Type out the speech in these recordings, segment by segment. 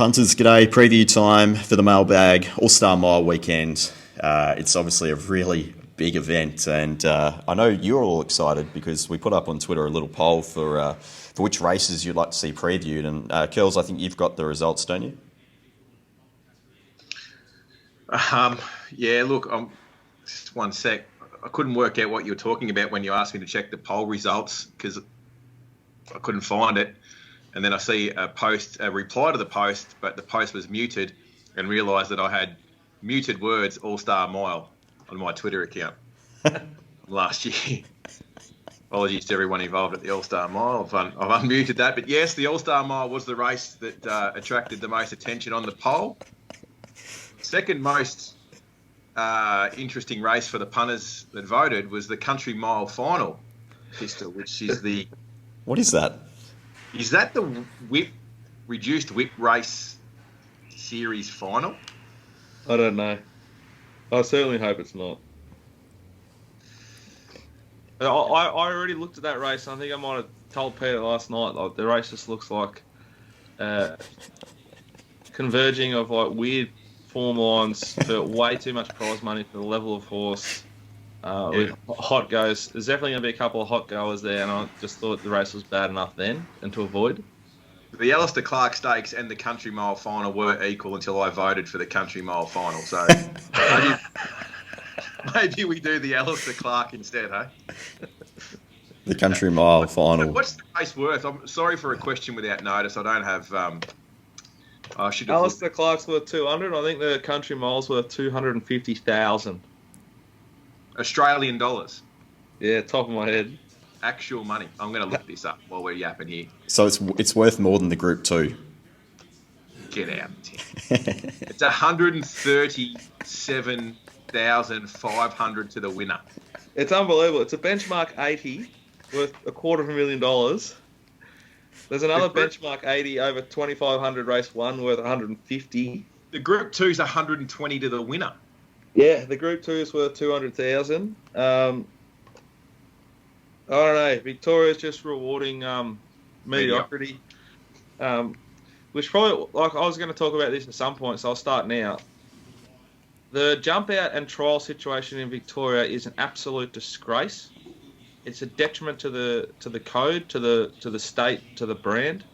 Punters, g'day. Preview time for the Mailbag All-Star Mile weekend. It's obviously a really big event, and I know you're all excited because we put up on Twitter a little poll for which races you'd like to see previewed. And Curls, I think you've got the results, don't you? Yeah, look, just one sec. I couldn't work out what you were talking about when you asked me to check the poll results because I couldn't find it. And then I see a reply to the post, but the post was muted, and realised that I had muted words All-Star Mile on my Twitter account last year. Apologies to everyone involved at the All-Star Mile. I've unmuted that. But yes, the All-Star Mile was the race that attracted the most attention on the poll. Second most interesting race for the punters that voted was the Country Mile Final, Pistol, which is the... What is that? Is that the reduced whip race series final? I don't know. I certainly hope it's not. I already looked at that race, and I think I might have told Peter last night, like, the race just looks like converging of like weird form lines for way too much prize money for the level of horse. With hot goes, there's definitely going to be a couple of hot goers there, and I just thought the race was bad enough then, and to avoid. The Alistair Clark Stakes and the Country Mile Final were equal until I voted for the Country Mile Final. So maybe we do the Alistair Clark instead, hey? The Country Mile Final. What's the race worth? I'm sorry for a question without notice. I don't have. I should have. Alistair Clark's worth 200. I think the Country Mile's worth 250,000. Australian dollars. Yeah, top of my head. Actual money. I'm going to look this up while we're yapping here. So it's worth more than the Group 2. Get out, Tim. It's 137,500 to the winner. It's unbelievable. It's a benchmark 80 worth $250,000. There's another benchmark 80 over 2,500 race 1 worth 150. The Group 2 is 120 to the winner. Yeah, the Group 2 is worth 200,000. I don't know. Victoria's just rewarding mediocrity, which probably, like, I was going to talk about this at some point, so I'll start now. The jump out and trial situation in Victoria is an absolute disgrace. It's a detriment to the code, to the state, to the brand.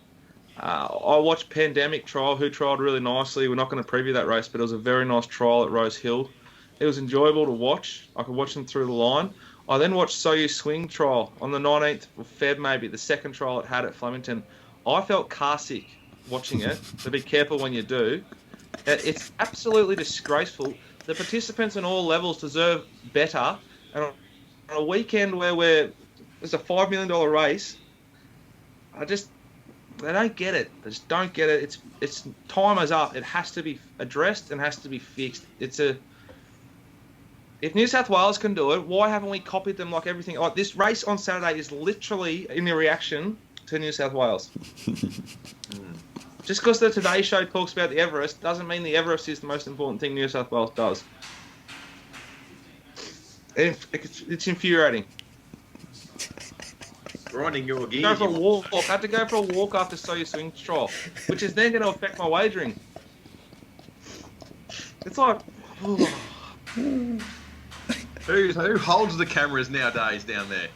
I watched Pandemic Trial, who trialled really nicely. We're not going to preview that race, but it was a very nice trial at Rose Hill. It was enjoyable to watch. I could watch them through the line. I then watched So You Swing trial on the 19th of Feb, maybe, the second trial it had at Flemington. I felt car sick watching it, so be careful when you do. It's absolutely disgraceful. The participants on all levels deserve better. And on a weekend where there's a $5 million race, they don't get it. They just don't get it. It's time is up. It has to be addressed and has to be fixed. If New South Wales can do it, why haven't we copied them like everything? Like, this race on Saturday is literally in a reaction to New South Wales. Just because the Today Show talks about the Everest doesn't mean the Everest is the most important thing New South Wales does. It's infuriating. Grinding your gears. I had to go for a walk after So You Swing trial, which is then going to affect my wagering. It's like... Who holds the cameras nowadays down there?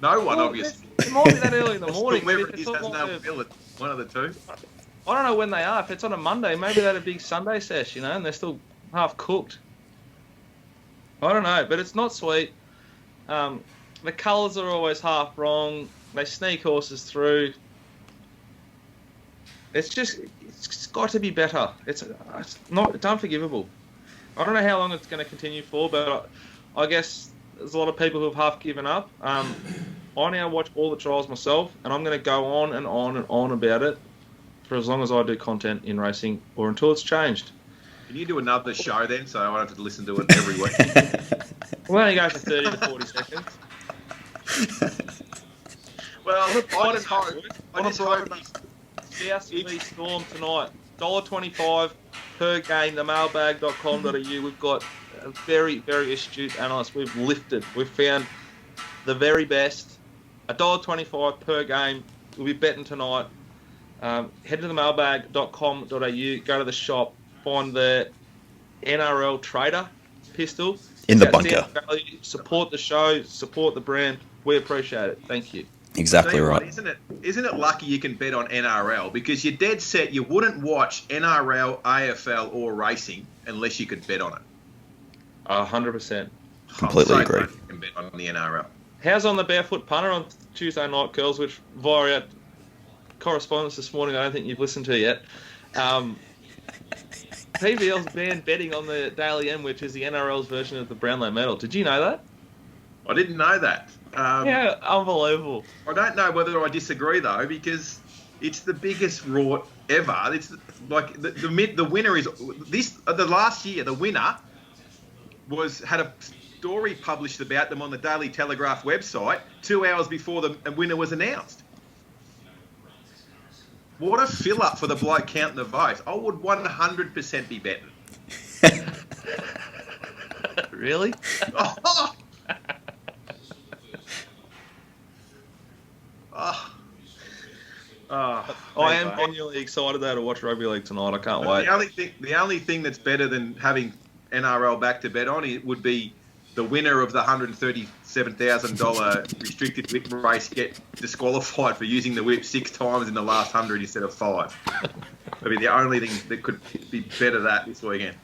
No one, obviously. It might be that early in the morning. Whoever it is has no ability. One of the two. I don't know when they are. If it's on a Monday, maybe they had a big Sunday sesh, and they're still half cooked. I don't know, but it's not sweet. The colours are always half wrong. They sneak horses through. It's got to be better. It's unforgivable. I don't know how long it's going to continue for, but I guess there's a lot of people who have half given up. I now watch all the trials myself, and I'm going to go on and on and on about it for as long as I do content in racing or until it's changed. Can you do another show then, so I don't have to listen to it every week? We'll only go for 30 to 40 seconds. Well, I just hope South v Storm tonight, $1.25 per game, themailbag.com.au. We've got a very, very astute analyst. We've found the very best. $1.25 per game. We'll be betting tonight. Head to the mailbag.com.au, go to the shop, find the NRL Trader pistol. In the It's bunker. outstanding value. Support the show, support the brand. We appreciate it. Thank you. Exactly Tell you right. what, isn't it lucky you can bet on NRL? Because you're dead set you wouldn't watch NRL, AFL, or racing unless you could bet on it. 100%. Completely I'm so agree. glad you can bet on the NRL. How's on the Barefoot Punter on Tuesday night, girls, which via correspondence this morning I don't think you've listened to yet. PVL's banned betting on the Daily M, which is the NRL's version of the Brownlow Medal. Did you know that? I didn't know that. Yeah, unbelievable. I don't know whether I disagree though, because it's the biggest rort ever. It's like the winner is this. The last year, the winner had a story published about them on the Daily Telegraph website 2 hours before the winner was announced. What a fill up for the bloke counting the votes. I would 100% be betting. Really? Oh. I am genuinely excited though to watch rugby league tonight. I can't wait. The only thing that's better than having NRL back to bet on it would be the winner of the $137,000 restricted whip race get disqualified for using the whip 6 times in the last 100 instead of 5. That'd be the only thing that could be better that this weekend.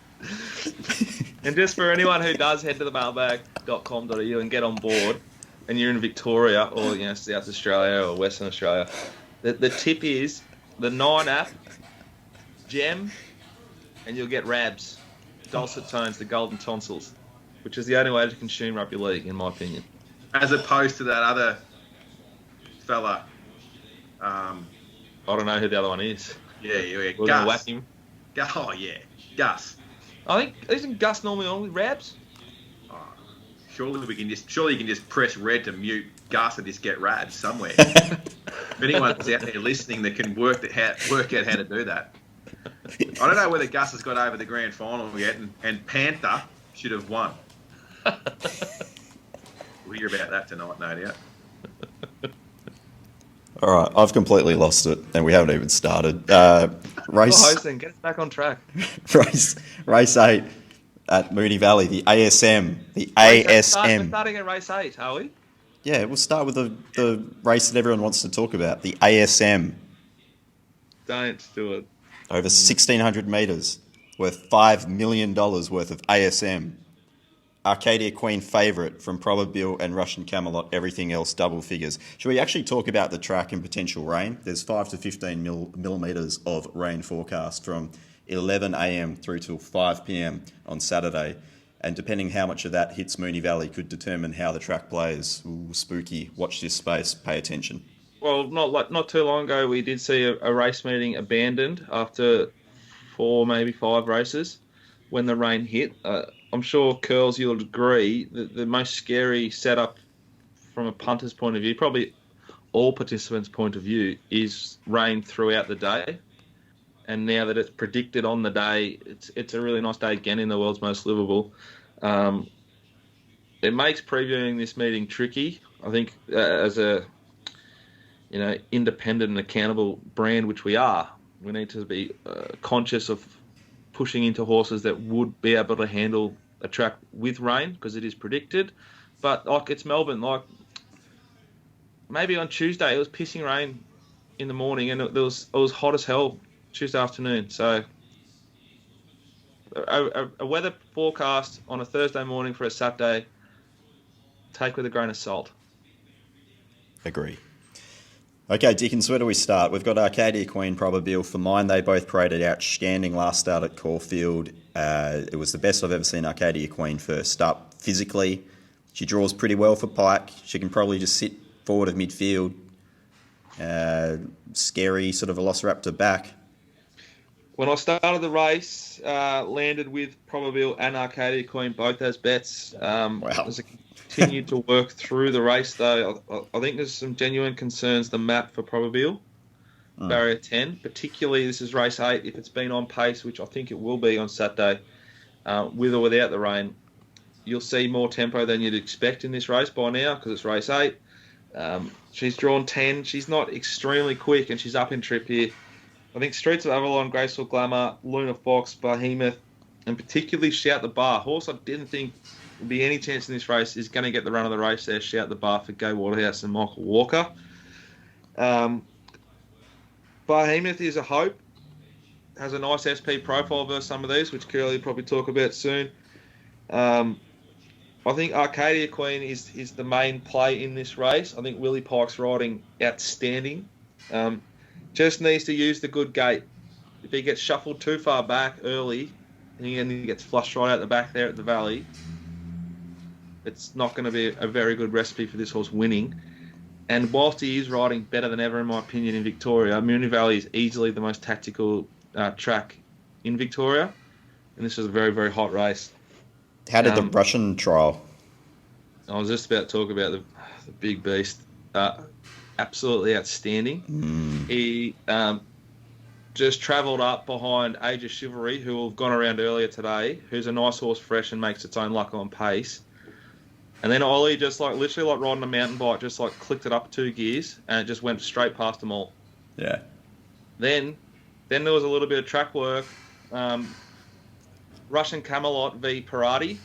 And just for anyone who does head to the mailbag.com.au and get on board, and you're in Victoria or South Australia or Western Australia, the tip is the 9 app, gem, and you'll get Rabs, dulcet tones, the golden tonsils, which is the only way to consume rugby league, in my opinion. As opposed to that other fella. I don't know who the other one is. Yeah, We're going to whack him. Oh, yeah. Gus. I think, isn't Gus normally on with Rabs? Surely you can just press red to mute Gus and just get Rabs somewhere. If anyone's out there listening that can work out how to do that. I don't know whether Gus has got over the grand final yet, and Panther should have won. We'll hear about that tonight, no doubt. All right, I've completely lost it, and we haven't even started. Race Hosting, get us back on track. race 8 at Moonee Valley, the ASM. The We're ASM. starting at race 8, are we? Yeah, we'll start with the race that everyone wants to talk about, the ASM. Don't do it. Over 1,600 metres, worth $5 million worth of ASM. Arcadia Queen favourite from Probabile and Russian Camelot, everything else double figures. Should we actually talk about the track and potential rain? There's 5 to 15 millimetres of rain forecast from 11 a.m. through till 5 p.m. on Saturday. And depending how much of that hits Moonee Valley could determine how the track plays. Ooh, spooky. Watch this space. Pay attention. Well, not too long ago, we did see a race meeting abandoned after 4, maybe 5 races when the rain hit. I'm sure, Curls, you'll agree that the most scary setup from a punter's point of view, probably all participants' point of view, is rain throughout the day. And now that it's predicted on the day, it's a really nice day again in the world's most livable. It makes previewing this meeting tricky. I think as a independent and accountable brand, which we are, we need to be conscious of pushing into horses that would be able to handle a track with rain, because it is predicted. But like, it's Melbourne. Like, maybe on Tuesday it was pissing rain in the morning, and it was hot as hell Tuesday afternoon. So a weather forecast on a Thursday morning for a Saturday, take with a grain of salt. Agree. Okay, Dickens, where do we start? We've got Arcadia Queen, Probabile. For mine, they both paraded outstanding last start at Caulfield. It was the best I've ever seen Arcadia Queen first up. Physically, she draws pretty well for Pike. She can probably just sit forward of midfield. Scary sort of Velociraptor back. When I started the race, landed with Probabile and Arcadia Queen both as bets. Wow. As I continued to work through the race, though, I think there's some genuine concerns. The map for Probabile, barrier 10, particularly this is race 8. If it's been on pace, which I think it will be on Saturday, with or without the rain, you'll see more tempo than you'd expect in this race by now, because it's race 8. She's drawn 10. She's not extremely quick, and she's up in trip here. I think Streets of Avalon, Graceful Glamour, Luna Fox, Behemoth, and particularly Shout the Bar. Horse I didn't think would be any chance in this race is going to get the run of the race there. Shout the Bar for Go Waterhouse and Michael Walker. Behemoth is a hope. Has a nice SP profile versus some of these, which Curly will probably talk about soon. I think Arcadia Queen is the main play in this race. I think Willie Pike's riding outstanding. Just needs to use the good gate. If he gets shuffled too far back early and he gets flushed right out the back there at the Valley, it's not going to be a very good recipe for this horse winning. And whilst he is riding better than ever, in my opinion, in Victoria, Moonee Valley is easily the most tactical track in Victoria. And this is a very, very hot race. How did the Russian trial? I was just about to talk about the big beast. Absolutely outstanding. He just travelled up behind Age of Chivalry, who will have gone around earlier today, who's a nice horse, fresh, and makes its own luck on pace. And then Ollie just literally like riding a mountain bike, just like clicked it up 2 gears, and it just went straight past them all. Yeah. Then there was a little bit of track work. Russian Camelot v Parady.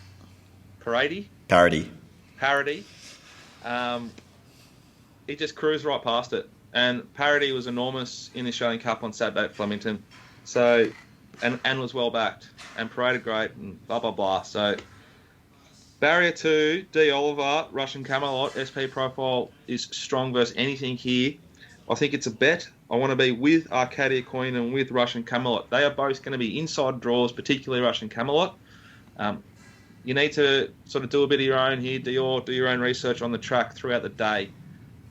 He just cruised right past it. And Parody was enormous in the Australian Cup on Saturday at Flemington. So, and was well backed. And paraded great and blah, blah, blah. So, Barrier 2, D. Oliver, Russian Camelot, SP profile is strong versus anything here. I think it's a bet. I want to be with Arcadia Queen and with Russian Camelot. They are both going to be inside draws, particularly Russian Camelot. You need to sort of do a bit of your own here, do your own research on the track throughout the day.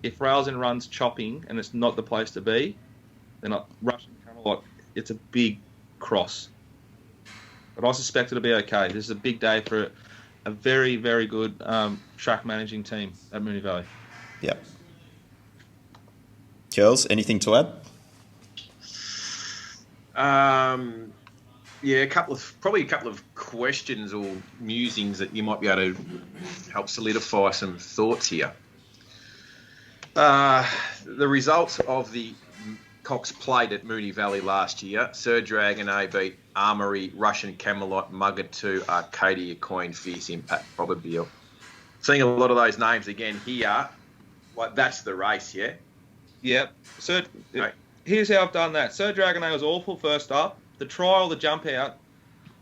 If rails and runs chopping and it's not the place to be, then Russian Camelot, it's a big cross. But I suspect it'll be okay. This is a big day for a very, very good track managing team at Moonee Valley. Yep. Charles, anything to add? Yeah, a couple of questions or musings that you might be able to help solidify some thoughts here. The results of the Cox Plate at Moonee Valley last year: Sir Dragon A beat Armory, Russian Camelot, Mugger 2, Arcadia Queen, Fierce Impact, probably. Seeing a lot of those names again here, like that's the race, yeah? Yep. Here's how I've done that. Sir Dragon A was awful first up. The trial, the jump out,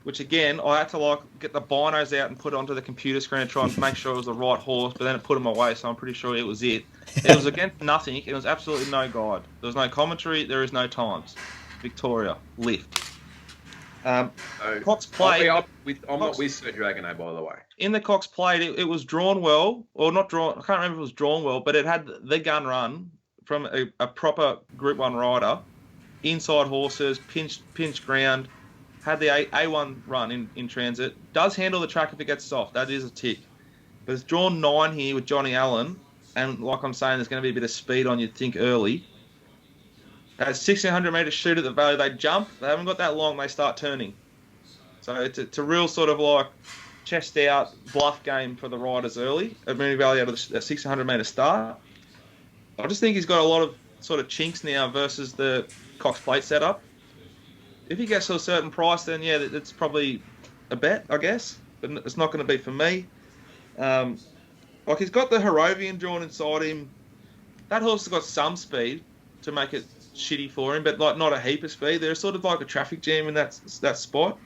which again, I had to get the binos out and put it onto the computer screen and try and make sure it was the right horse, but then it put him away, so I'm pretty sure it was it. It was against nothing. It was absolutely no guide. There was no commentary. There is no times. Victoria, lift. Cox Plate. I'm not with Sir Dragon A, by the way. In the Cox Plate, it was drawn well, or not drawn. I can't remember if it was drawn well, but it had the gun run from a proper Group 1 rider. Inside horses, pinched ground, had the A1 run in transit. Does handle the track if it gets soft. That is a tick. But it's drawn 9 here with Johnny Allen. And like I'm saying, there's going to be a bit of speed on, you'd think, early. At 1,600 metre shoot at the Valley, they jump. They haven't got that long, they start turning. So it's a real sort of like chest out bluff game for the riders early at Moonee Valley out of the 1,600 metre start. I just think he's got a lot of sort of chinks now versus the Cox Plate setup. If he gets to a certain price, then yeah, it's probably a bet, I guess. But it's not going to be for me. He's got the Harrovian drawn inside him. That horse has got some speed to make it shitty for him, but not a heap of speed. There's sort of like a traffic jam in that spot.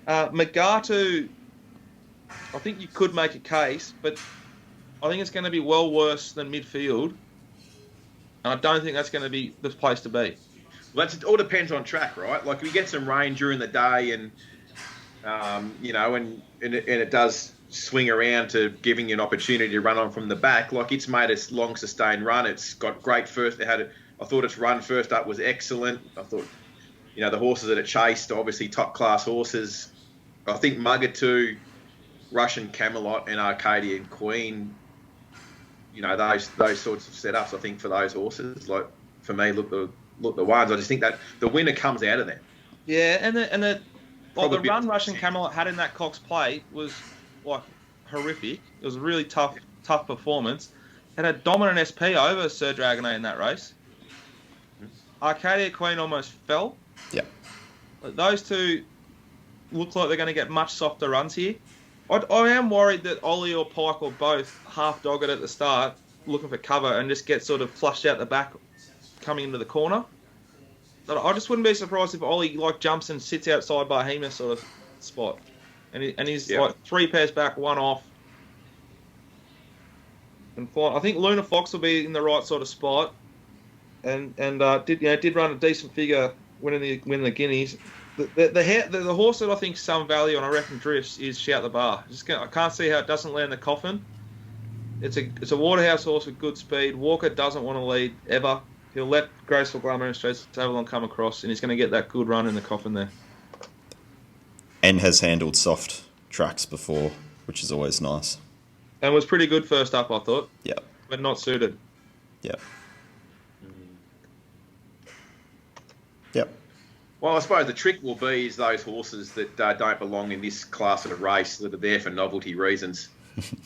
Megatu, I think you could make a case, but I think it's going to be well worse than midfield. And I don't think that's going to be the place to be. Well, it all depends on track, right? Like we get some rain during the day, and and it does swing around to giving you an opportunity to run on from the back. Like it's made a long sustained run. It's got great first. I thought its run first up was excellent. I thought, the horses that it chased, obviously top class horses. I think Mugger 2, Russian Camelot, and Arcadian Queen. Those sorts of setups. I think for those horses, like for me, look the ones. I just think that the winner comes out of them. Yeah, and the run Russian Camelot had in that Cox Plate was like horrific. It was a really tough performance. Had a dominant SP over Sir Dragon A in that race. Arcadia Queen almost fell. Yeah. Those two look like they're going to get much softer runs here. I am worried that Ollie or Pike or both half dog it at the start, looking for cover, and just get sort of flushed out the back, coming into the corner. But I just wouldn't be surprised if Ollie jumps and sits outside Behemoth sort of spot, and he's like 3 pairs back, 1 off. And I think Luna Fox will be in the right sort of spot, and did run a decent figure winning the Guineas. The horse that I think some value on, I reckon drifts, is Shout the Bar. I can't see how it doesn't land the coffin. It's a Waterhouse horse with good speed. Walker doesn't want to lead ever. He'll let Graceful Glamour and Straits Avalon come across, and he's going to get that good run in the coffin there. And has handled soft tracks before, which is always nice. And was pretty good first up, I thought. Yeah. But not suited. Yeah. Yep. Well, I suppose the trick will be is those horses that don't belong in this class of race, that are there for novelty reasons.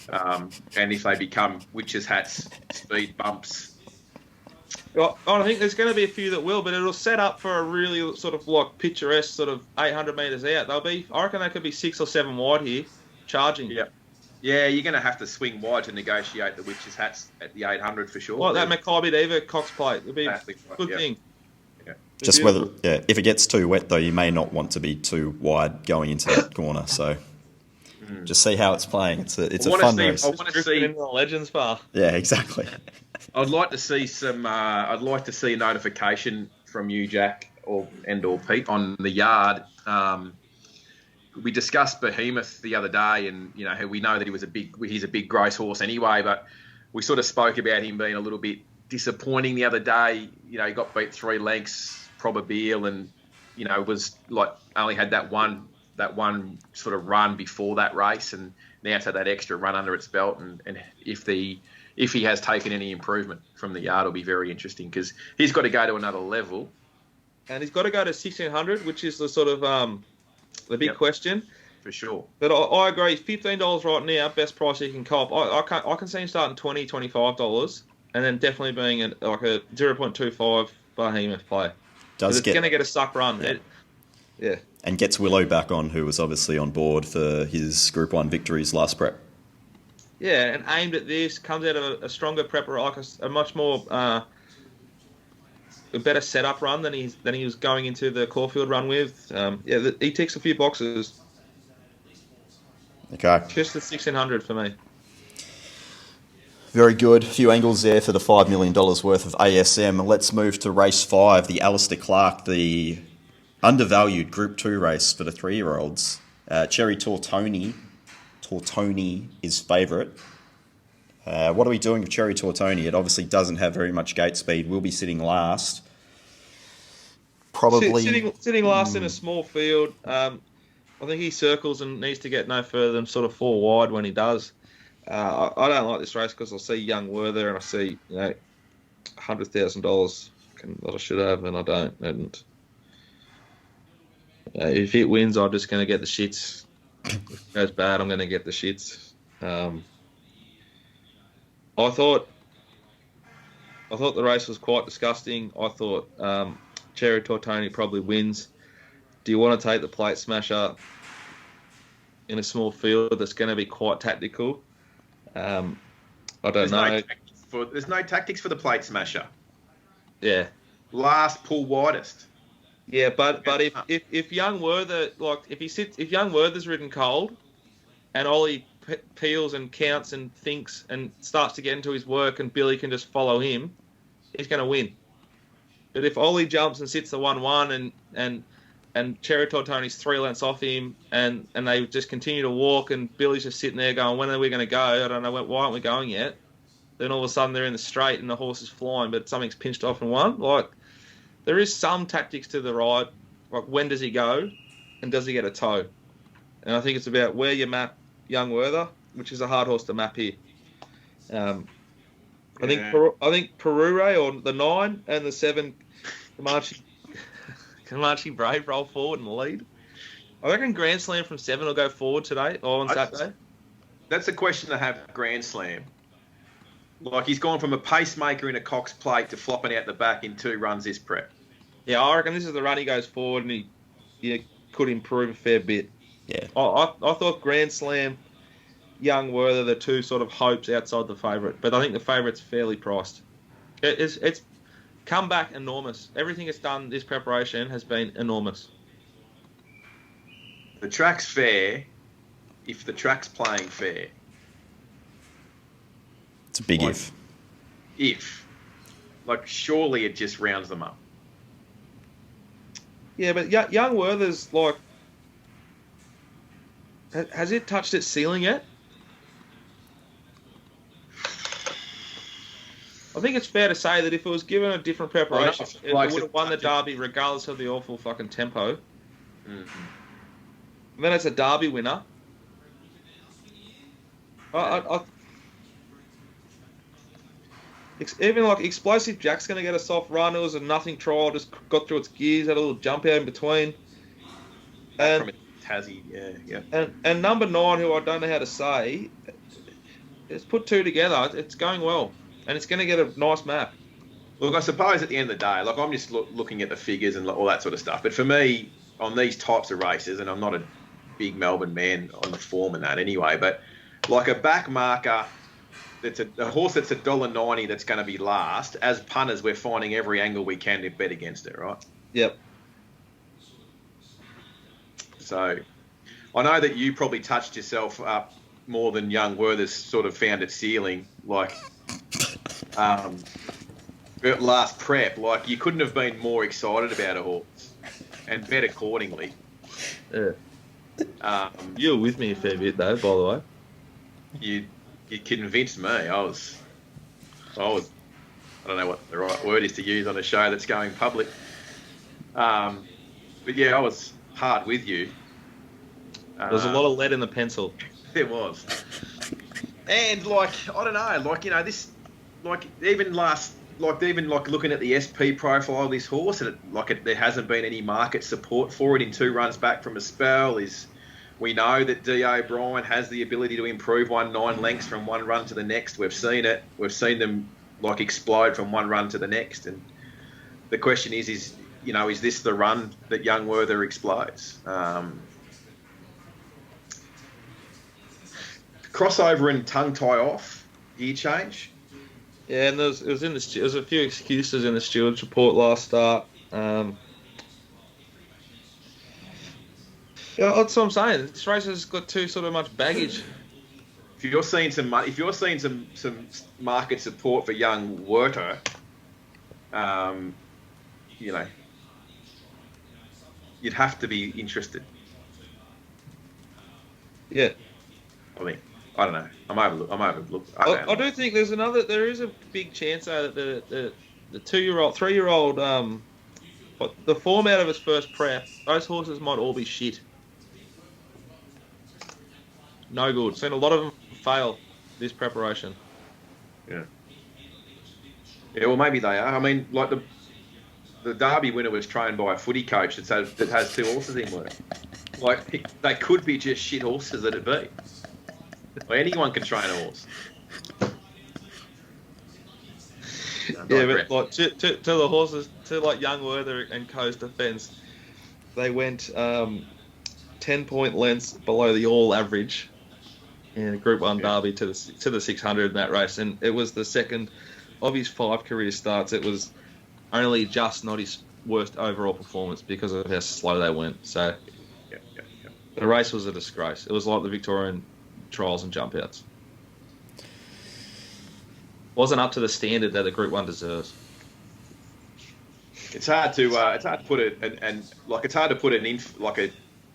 And if they become witches' hats, speed bumps. Well, I think there's going to be a few that will, but it'll set up for a really sort of picturesque sort of 800 metres out. I reckon they could be 6 or 7 wide here, charging. Yeah. Yeah, you're going to have to swing wide to negotiate the witches' hats at the 800 for sure. Like that Maccabi Diva Cox plate. It'll be Exactly a good thing. Yeah. Just if it gets too wet though, you may not want to be too wide going into that corner. So just see how it's playing. It's a fun race. I want to see in the Legends Bar. Yeah, exactly. I'd like to see some. I'd like to see a notification from you, Jack, or Pete, on the yard. We discussed Behemoth the other day, and we know that he's a big gross horse anyway. But we sort of spoke about him being a little bit disappointing the other day. He got beat 3 lengths, probably, and was only had that one sort of run before that race, and now it's had that extra run under its belt. And if he has taken any improvement from the yard, it'll be very interesting because he's got to go to another level, and he's got to go to 1600, which is the sort of the big question. For sure. But I agree, $15 right now, best price he can cop. I can see him starting $20, $25, and then definitely being a 0.25 Behemoth play. It's going to get a suck run. Yeah. And gets Willow back on, who was obviously on board for his Group 1 victories last prep. Yeah, and aimed at this, comes out of a stronger prep, a much more a better setup run than he was going into the Caulfield run with. He ticks a few boxes. Okay. Just the 1600 for me. Very good. A few angles there for the $5 million worth of ASM. Let's move to race 5, the Alistair Clark, the undervalued Group 2 race for the 3-year-olds. Cherry Tortoni is favourite. What are we doing with Cherry Tortoni? It obviously doesn't have very much gate speed. We'll be sitting last. Probably sitting last in a small field. I think he circles and needs to get no further than sort of 4 wide when he does. I don't like this race because I see Young Werther and I see $100,000 that I should have and I don't. And if it wins, I'm just going to get the shits. If it goes bad, I'm going to get the shits. I thought the race was quite disgusting. I thought Cherry Tortoni probably wins. Do you want to take the plate smasher in a small field that's going to be quite tactical? I don't know. There's no tactics for the plate smasher. Yeah. Last pull widest. Yeah, but if Young Werther if Young Werther's ridden cold, and Ollie peels and counts and thinks and starts to get into his work, and Billy can just follow him, he's going to win. But if Ollie jumps and sits the 1-1 and Cherry Tortoni's 3 lengths off him, and they just continue to walk, and Billy's just sitting there going, when are we going to go? I don't know, why aren't we going yet? Then all of a sudden they're in the straight and the horse is flying, but something's pinched off and won. There is some tactics to the ride. When does he go, and does he get a toe? And I think it's about where you map Young Werther, which is a hard horse to map here. I think Perure, or the 9 and the 7, Comanche Brave roll forward and lead. I reckon Grand Slam from 7 will go forward today or on Saturday. That's a question to have Grand Slam. He's gone from a pacemaker in a Cox plate to flopping out the back in 2 runs this prep. Yeah, I reckon this is the run he goes forward, and he could improve a fair bit. Yeah. I thought Grand Slam, Young Werther, the two sort of hopes outside the favourite, but I think the favourite's fairly priced. It's come back enormous. Everything it's done this preparation has been enormous. The track's fair if the track's playing fair. It's a big Like, if. If. Like, surely it just rounds them up. Yeah, but Young Werther's like, has it touched its ceiling yet? I think it's fair to say that if it was given a different preparation, it would have won the Derby regardless of the awful fucking tempo. Mm-hmm. Then it's a Derby winner. Even like Explosive Jack's going to get a soft run. It was a nothing trial, just got through its gears, had a little jump out in between. And From Tassie, yeah. and number 9, who I don't know how to say, it's put two together. It's going well, and it's going to get a nice map. Look, I suppose at the end of the day, like I'm just looking at the figures and all that sort of stuff. But for me, on these types of races, and I'm not a big Melbourne man on the form and that anyway, but like a back marker, that's a horse that's $1.90 that's going to be last. As punters, we're finding every angle we can to bet against it, right? Yep. So I know that you probably touched yourself up more than Young Werther's sort of found its ceiling, like last prep. Like you couldn't have been more excited about a horse and bet accordingly. Yeah. You were with me a fair bit though, by the way. You convinced me. I was. I don't know what the right word is to use on a show that's going public. But yeah, I was hard with you. There was a lot of lead in the pencil. There was. And like I don't know, like you know this, like even looking at the SP profile of this horse, and there hasn't been any market support for it in 2 runs back from a spell. We know that D. O'Brien has the ability to improve 9 lengths from one run to the next. We've seen it. We've seen them like explode from one run to the next. And the question is this the run that Young Werther explodes? Crossover and tongue tie off, gear change. Yeah, and there was a few excuses in the stewards report last start. Yeah, that's what I'm saying. This race has got too sort of much baggage. If you're seeing some market support for Young Werther, you'd have to be interested. Yeah. I mean, I don't know. I'm overlooked. I do think there is a big chance though that the 2-year-old, 3-year-old, the form out of his first prep, those horses might all be shit. No good. Seen a lot of them fail this preparation. Yeah. Yeah, well, maybe they are. I mean, like the Derby winner was trained by a footy coach that has 2 horses in work. Like, they could be just shit horses that it be. Like, anyone can train a horse. Yeah, but like to the horses, to like Young Werther and Co's defence, they went 10-point lengths below the all average in a Group 1 Derby to the 600 in that race, and it was the second of his 5 career starts. It was only just not his worst overall performance because of how slow they went. So the race was a disgrace. It was like the Victorian trials and jump outs. Wasn't up to the standard that the Group 1 deserves. It's hard to put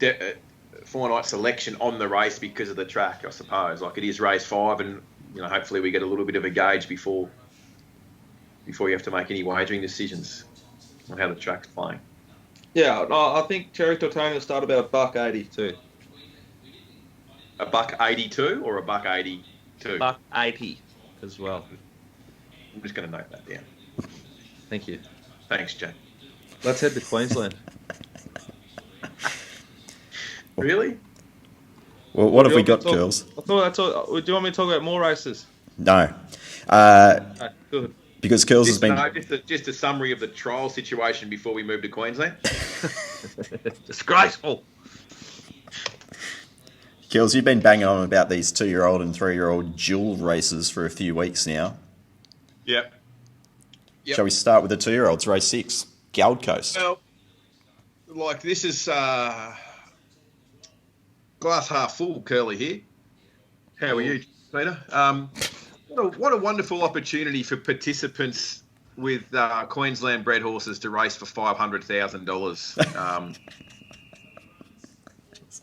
a finite selection on the race because of the track, I suppose. Like, it is race 5, and hopefully we get a little bit of a gauge before you have to make any wagering decisions on how the track's playing. Yeah, I think Cherry Tortoni will start about $1.80 too. $1.82 or $1.82? $1.80 as well. I'm just going to note that down. Thank you. Thanks, Jay. Let's head to Queensland. Really? Well, what have we got, girls? I thought that's all. Do you want me to talk about more races? No. Good. Because Curls has been... No, just a summary of the trial situation before we move to Queensland. Disgraceful. Kills, you've been banging on about these 2-year-old and 3-year-old dual races for a few weeks now. Yep. Shall we start with the 2-year-olds, race 6, Gold Coast? Well, like this is glass half full, Curly here. How are you, Peter? What a wonderful opportunity for participants with Queensland bred horses to race for $500,000.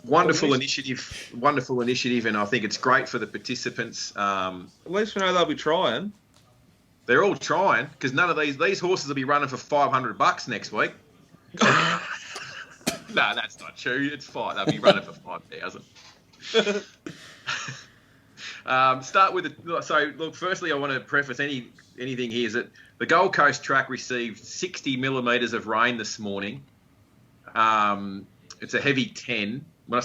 Wonderful initiative, and I think it's great for the participants. At least we know they'll be trying. They're all trying because none of these horses will be running for $500 next week. No, that's not true. It's fine. They'll be running for 5,000. Start with look. Firstly, I want to preface anything here is that the Gold Coast track received 60 millimetres of rain this morning. It's a heavy 10. I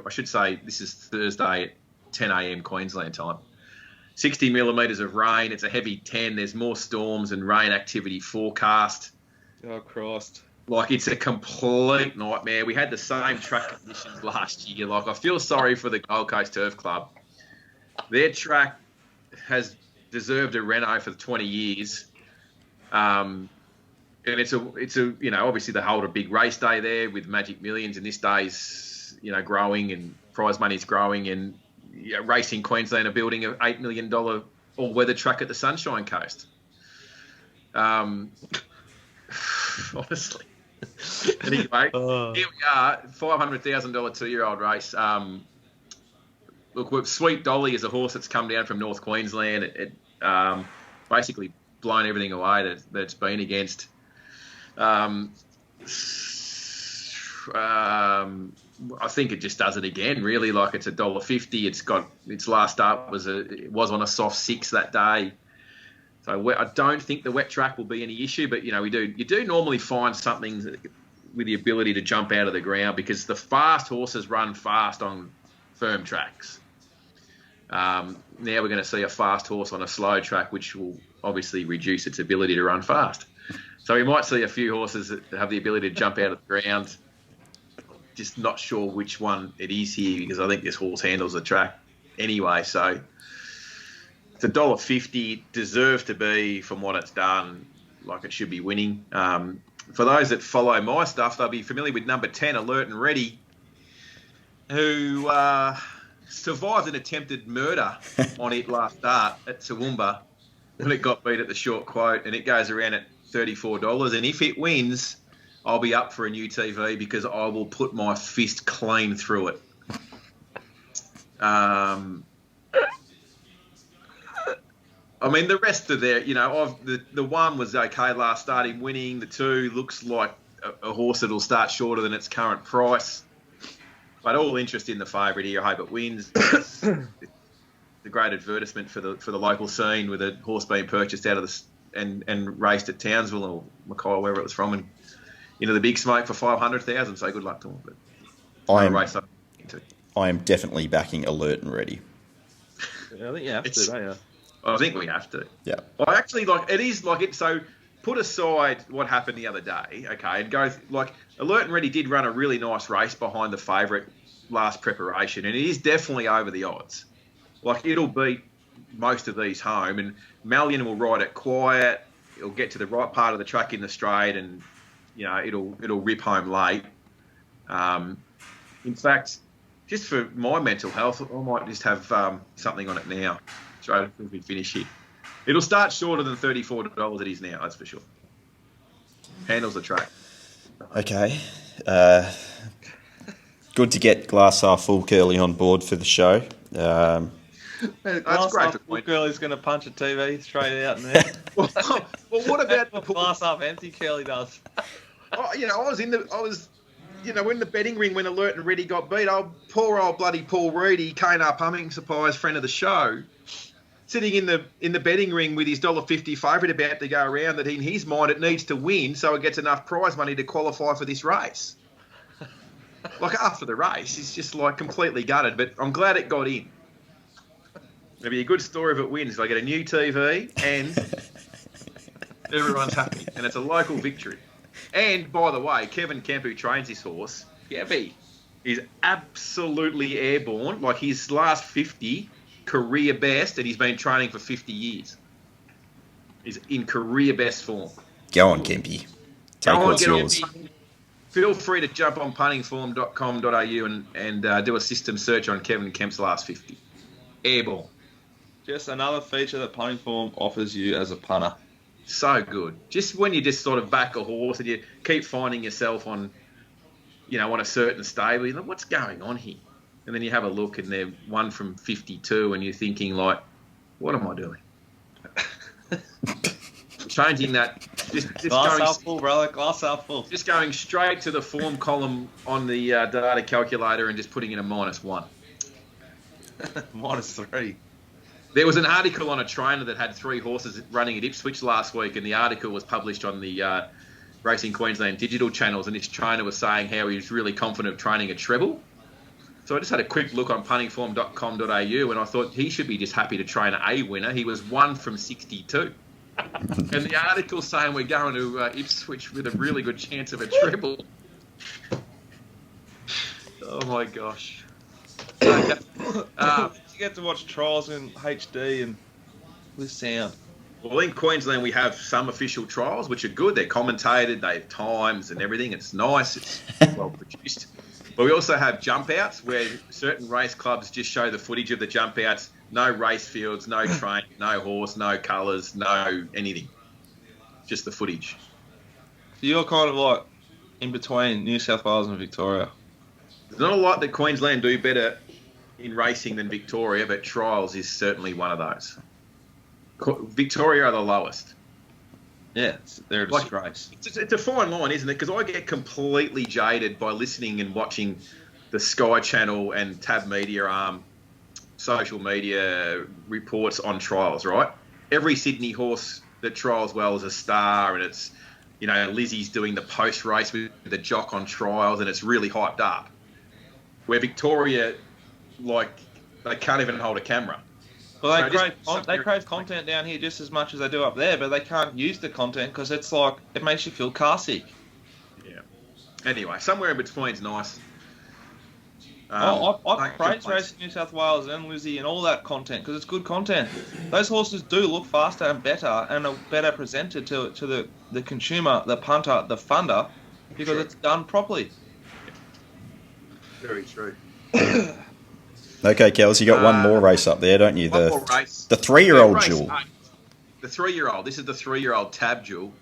should say this is Thursday at 10 a.m. Queensland time. 60 millimetres of rain. It's a heavy 10. There's more storms and rain activity forecast. Oh, Christ. Like, it's a complete nightmare. We had the same track conditions last year. Like, I feel sorry for the Gold Coast Turf Club. Their track has deserved a reno for 20 years. And it's a obviously they hold a big race day there with Magic Millions, and this day's, growing and prize money's growing, and Racing Queensland are building an $8 million all-weather track at the Sunshine Coast. Honestly. Anyway, here we are, $500,000 2-year-old race. Look, Sweet Dolly is a horse that's come down from North Queensland. It basically blown everything away that it's been against. I think it just does it again, really. Like, it's $1.50. It's got its last start was on a soft 6 that day. So I don't think the wet track will be any issue, but you do normally find something with the ability to jump out of the ground because the fast horses run fast on firm tracks. Now we're going to see a fast horse on a slow track, which will obviously reduce its ability to run fast. So we might see a few horses that have the ability to jump out of the ground. Just not sure which one it is here because I think this horse handles the track anyway. So it's $1.50. Deserves to be, from what it's done, like it should be winning. For those that follow my stuff, they'll be familiar with number 10, Alert and Ready, who survived an attempted murder on it last start at Toowoomba when it got beat at the short quote, and it goes around at $34. And if it wins, I'll be up for a new TV because I will put my fist clean through it. I mean, the rest are there. The one was okay last start in winning. The 2 looks like a horse that'll start shorter than its current price. But all interest in the favourite here. I hope it wins. It's a great advertisement for the local scene with a horse being purchased out of and raced at Townsville or Mackay, wherever it was from, and the big smoke for $500,000. So good luck to them. But I am definitely backing Alert and Ready. Yeah, I think you have to, don't you? I think we have to. Yeah. I actually it is like it. So put aside what happened the other day, okay, and go Alert and Ready did run a really nice race behind the favourite last preparation, and it is definitely over the odds. Like, it'll beat most of these home, and Malian will ride it quiet. It'll get to the right part of the track in the straight, and it'll rip home late. In fact, just for my mental health, I might just have something on it now. Straight as we finish here. It'll start shorter than $34 it is now, that's for sure. Handles the track. Okay. Good to get Glass Half Full Curly on board for the show. That's great. Curly's going to punch a TV straight out in there. well, what about the glass half empty? Curly does. I was in the betting ring when Alert and Ready got beat. Poor old bloody Paul Reedy, Kane-R Pumping Supplies, friend of the show, sitting in the betting ring with his $1.50 favourite about to go around, that in his mind it needs to win so it gets enough prize money to qualify for this race. Like, after the race, he's just completely gutted, but I'm glad it got in. It'll be a good story if it wins. I get a new TV and Everyone's happy, and it's a local victory. And by the way, Kevin Kemp, who trains this horse, is absolutely airborne. Like his last 50, career best, and he's been training for 50 years. He's in career best form. Go on, Kempy. Take what's yours. Feel free to jump on puntingform.com.au and do a system search on Kevin Kemp's last 50. Airborne. Just another feature that Punting Form offers you as a punter. So good. Just when you just sort of back a horse and you keep finding yourself on, on a certain stable, you're like, what's going on here? And then you have a look and they're one from 52 and you're thinking like, what am I doing? Changing that. Just glass half full, brother. Glass half full. Just going straight to the form column on the data calculator and just putting in a -1. -3. There was an article on a trainer that had 3 horses running at Ipswich last week, and the article was published on the Racing Queensland digital channels, and this trainer was saying how he was really confident of training a treble. So I just had a quick look on puntingform.com.au, and I thought he should be just happy to train a winner. He was 1 from 62. And the article's saying we're going to Ipswich with a really good chance of a treble. Oh, my gosh. You get to watch trials in HD and with sound. Well, in Queensland, we have some official trials, which are good. They're commentated, they have times and everything. It's nice. It's well produced. But we also have jump outs where certain race clubs just show the footage of the jump outs. No race fields, no train, no horse, no colours, no anything. Just the footage. So you're kind of like in between New South Wales and Victoria. There's not a lot that Queensland do better in racing than Victoria, but trials is certainly one of those. Victoria are the lowest. Yeah, they're a disgrace. It's a fine line, isn't it? Because I get completely jaded by listening and watching the Sky Channel and Tab Media social media reports on trials, right? Every Sydney horse that trials well is a star, and it's, Lizzie's doing the post-race with the jock on trials, and it's really hyped up. Where Victoria, they can't even hold a camera. Well, they crave content down here just as much as they do up there, but they can't use the content because it's like, it makes you feel car sick. Yeah. Anyway, somewhere in between's nice. I praise Racing New South Wales and Lizzie and all that content because it's good content. Those horses do look faster and better and are better presented to the consumer, the punter, the funder, because it's done properly. Very true. Okay, Kels, you got one more race up there, don't you? One more race. The 3-year-old jewel. The 3-year-old. This is the 3-year-old Tab Jewel.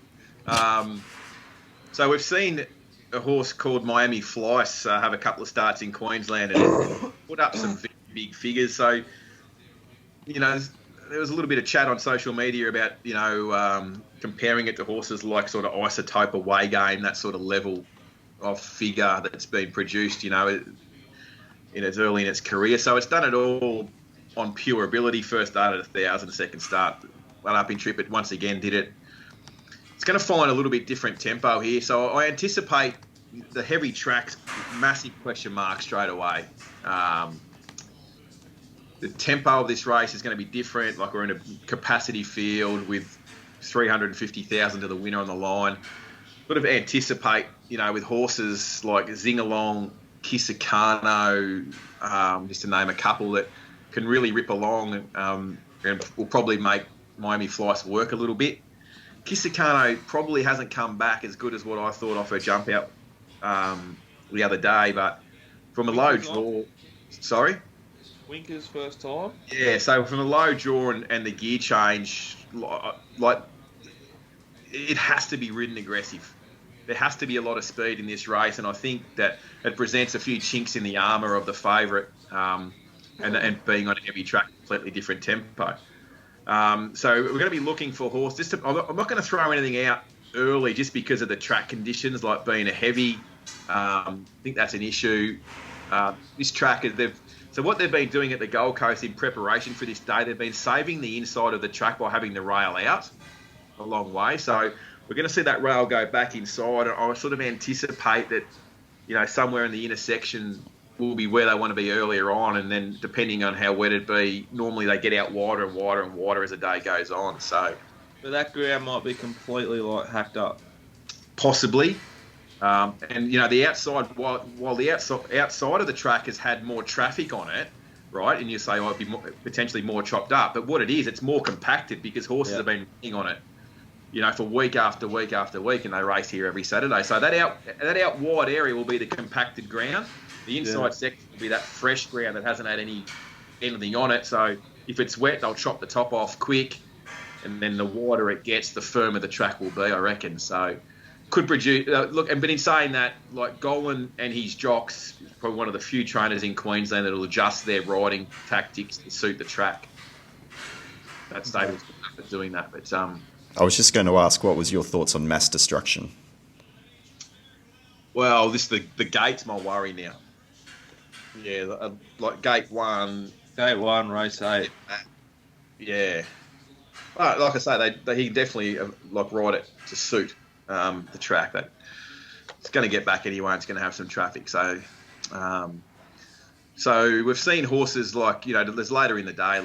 So we've seen a horse called Miami Flice have a couple of starts in Queensland and put up some big figures. So, there was a little bit of chat on social media about, comparing it to horses like sort of Isotope Away Game, that sort of level of figure that's been produced, early in its career. So it's done it all on pure ability. First started 1,000, second start, went up in trip, but once again did it. It's going to find a little bit different tempo here. So I anticipate the heavy tracks, massive question mark straight away. The tempo of this race is going to be different. Like we're in a capacity field with 350,000 to the winner on the line. Sort of anticipate, with horses like Zingalong, Kisakano, just to name a couple that can really rip along and will probably make Miami Flice work a little bit. Kisakano probably hasn't come back as good as what I thought off her jump out the other day, but from a low draw... Sorry? Winker's first time? Yeah, so from a low draw and the gear change, it has to be ridden aggressive. There has to be a lot of speed in this race, and I think that it presents a few chinks in the armour of the favourite, and being on a heavy track, completely different tempo. So we're going to be looking for horse. I'm not going to throw anything out early just because of the track conditions, like being a heavy. I think that's an issue. This track so what they've been doing at the Gold Coast in preparation for this day, they've been saving the inside of the track by having the rail out a long way. So we're going to see that rail go back inside. And I sort of anticipate that, somewhere in the intersection will be where they want to be earlier on. And then depending on how wet it be, normally they get out wider and wider and wider as the day goes on. So But that ground might be completely like hacked up. Possibly. And the outside, while the outside of the track has had more traffic on it, right? And you say, it'd be potentially more chopped up. But what it is, it's more compacted because horses have been running on it, for week after week after week, and they race here every Saturday. So that out wide area will be the compacted ground. The inside section will be that fresh ground that hasn't had anything on it. So if it's wet, they'll chop the top off quick, and then the wider it gets, the firmer the track will be, I reckon. So could produce but in saying that, like Golan and his jocks is probably one of the few trainers in Queensland that will adjust their riding tactics to suit the track. That stable's good at doing that. But I was just going to ask, what was your thoughts on mass destruction? Well, the gate's my worry now. Yeah, like gate 1. Gate 1, race 8. Yeah. But like I say, he definitely ride it to suit the track. That it's going to get back anyway. It's going to have some traffic. So we've seen horses there's later in the day,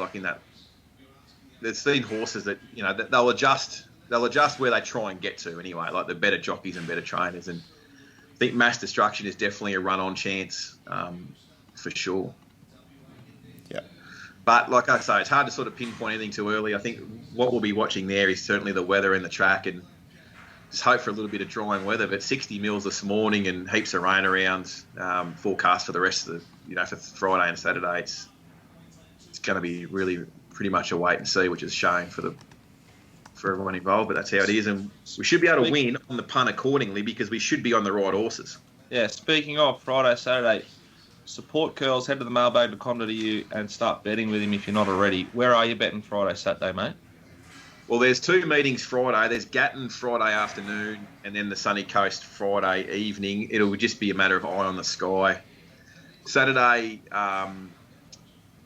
there's seen horses that that they'll adjust where they try and get to anyway. Like the better jockeys and better trainers, and I think mass destruction is definitely a run-on chance for sure. Yeah. But like I say, it's hard to sort of pinpoint anything too early. I think what we'll be watching there is certainly the weather and the track, and just hope for a little bit of drying weather. But 60 mils this morning and heaps of rain around, forecast for the rest of the, for Friday and Saturday. It's going to be really pretty much a wait and see, which is a shame for everyone involved. But that's how it is, and we should be able to win on the punt accordingly because we should be on the right horses. Yeah. Speaking of Friday, Saturday. Support Curls, head to the mailbag.com.au and start betting with him if you're not already. Where are you betting Friday, Saturday, mate? Well, there's 2 meetings Friday. There's Gatton Friday afternoon and then the Sunny Coast Friday evening. It'll just be a matter of eye on the sky. Saturday,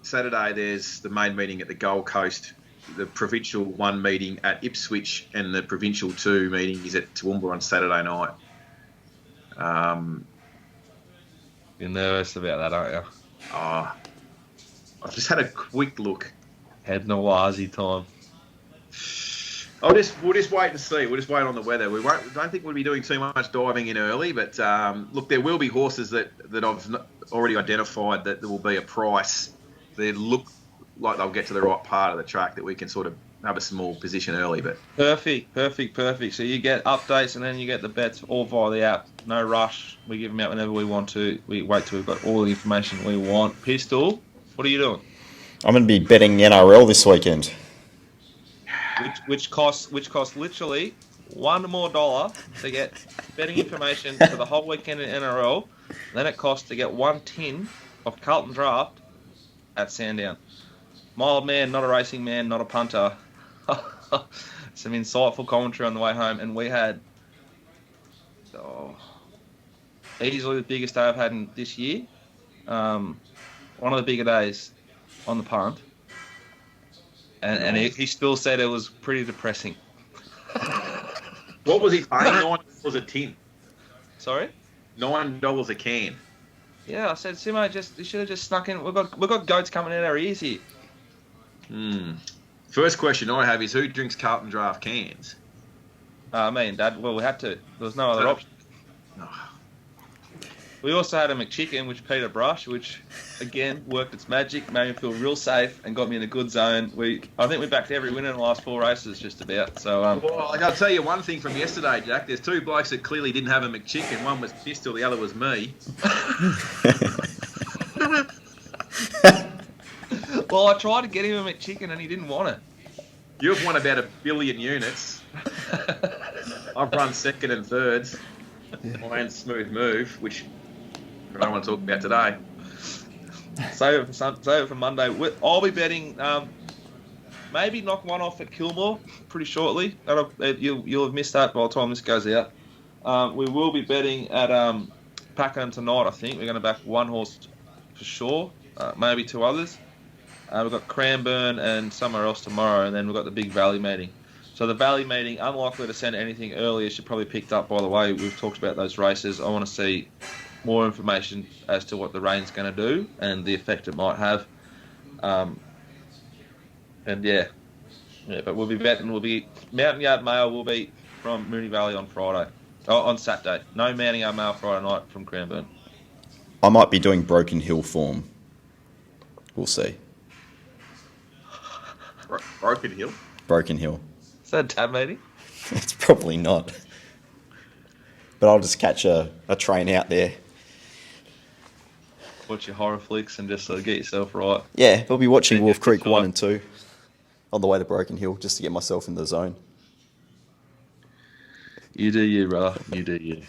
there's the main meeting at the Gold Coast, the Provincial 1 meeting at Ipswich, and the Provincial 2 meeting is at Toowoomba on Saturday night. You're nervous about that, aren't you? I've just had a quick look. Head Nawazi time. We'll just wait and see. We'll just wait on the weather. Don't think we'll be doing too much diving in early, but look, there will be horses that I've already identified that there will be a price. They look like they'll get to the right part of the track that we can sort of have a small position early. But perfect. So you get updates and then you get the bets all via the app. No rush. We give them out whenever we want to. We wait till we've got all the information we want. Pistol, what are you doing? I'm going to be betting NRL this weekend. Which costs literally $1 more to get betting information for the whole weekend in NRL. Then it costs to get 1 tin of Carlton Draft at Sandown. My old man, not a racing man, not a punter. Some insightful commentary on the way home, and we had easily the biggest day I've had in this year. One of the bigger days on the punt. And he still said it was pretty depressing. What was he paying? $9 a tin. Sorry? $9 a can. Yeah, I said, Simo, you should have just snuck in. We've got goats coming out our ears here. First question I have is, who drinks Carlton Draft cans? Me and Dad. Well, we had to. There was no other option. We also had a McChicken, which Peter Brush, which, again, worked its magic, made me feel real safe and got me in a good zone. I think we backed every winner in the last 4 races, just about. So, well, I'll tell you one thing from yesterday, Jack. There's 2 blokes that clearly didn't have a McChicken. One was Pistol, the other was me. Well, I tried to get him a McChicken and he didn't want it. You've won about 1 billion units. I've run second and thirds. Mine's Smooth Move, which I don't want to talk about today. Save it for Monday. I'll be betting, maybe knock one off at Kilmore pretty shortly. You'll have missed that by the time this goes out. We will be betting at Pakenham tonight, I think. We're going to back 1 horse for sure, maybe 2 others. We've got Cranbourne and somewhere else tomorrow, and then we've got the big Valley meeting. So the Valley meeting, unlikely to send anything earlier. Should probably picked up, by the way. We've talked about those races. I want to see more information as to what the rain's going to do and the effect it might have. And yeah, Yeah, but we'll be betting. We'll be Mountain Yard Mail will be from Moonee Valley on Friday. Oh, on Saturday. No Mountain Yard Mail Friday night from Cranbourne. I might be doing Broken Hill form. We'll see. Broken Hill. Broken Hill. Is that a tab meeting? It's probably not. But I'll just catch a train out there. Watch your horror flicks and just sort of get yourself right. Yeah, I'll be watching Yeah, Wolf just Creek decide. 1 and 2 on the way to Broken Hill just to get myself in the zone. You do you, brother. You do you.